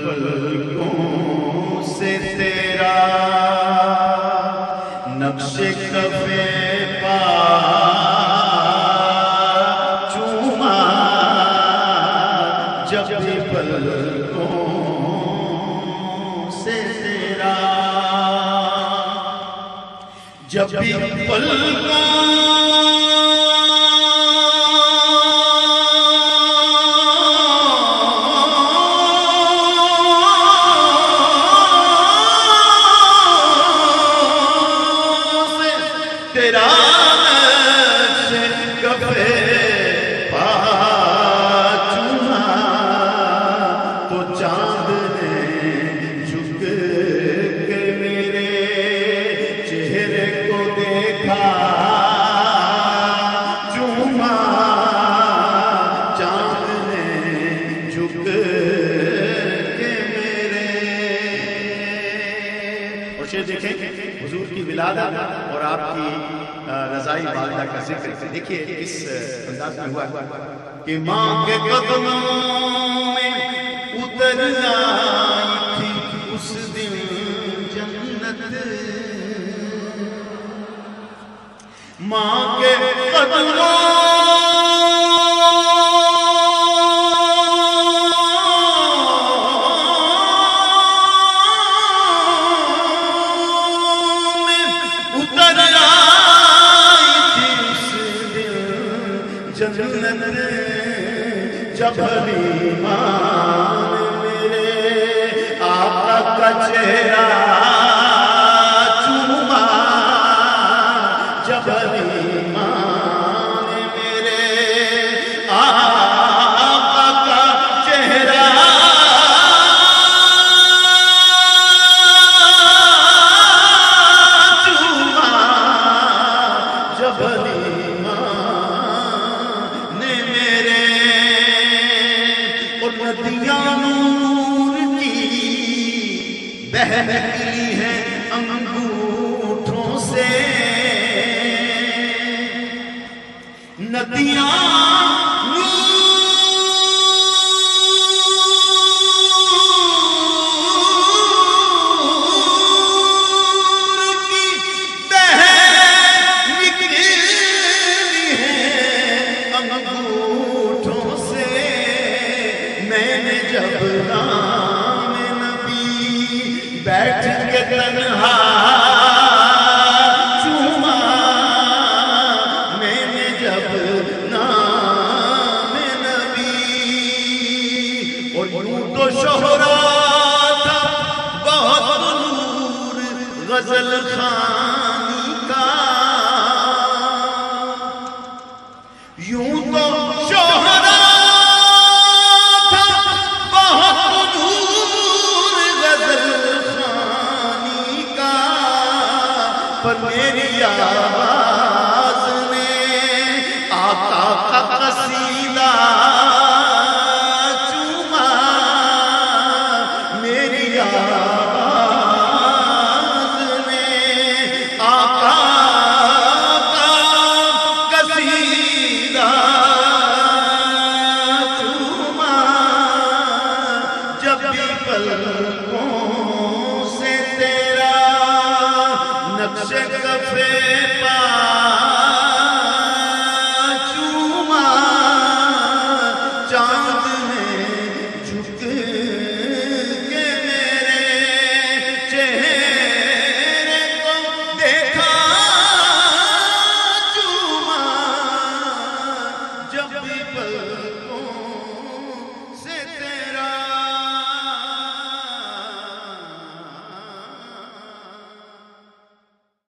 پلکوں سے تیرا نقش کفے پا چوما جب بھی پلکوں سے تیرا جب بھی پلکوں تیرا نقش کفے پا چوما تو چاند نے جھک کے میرے چہرے کو دیکھا چوما چاند نے جھک کے میرے اور شعر دیکھیں حضور کی ولادت اور آپ کی رضائی والدہ کا ذکر دیکھیے اس انداز میں ہوا کہ ماں کے قدموں میں اتر آئی تھی اس دن جنت ماں کے قدموں جنت جب حلیمان میرے آقا کا چہرہ چوما جب حلیمان میرے آقا کا چہرہ چوما جب ندیاں نور کی بہہ نکلی ہیں انگوٹھوں سے ندیاں نور کی بہہ نکلی ہیں انگوٹھوں سے میں نے جب نام نبی بیٹھ کے تنہا چوما میں نے جب نام نبی اور یوں تو شہرا تھا بہت نور غزل خانی کا یوں تو شہرا پر میری آواز نے آقا کا قصیدہ چوما میری آواز نے آقا کا قصیدہ چوما جب بھی پلکوں سے تیرا نقش کفے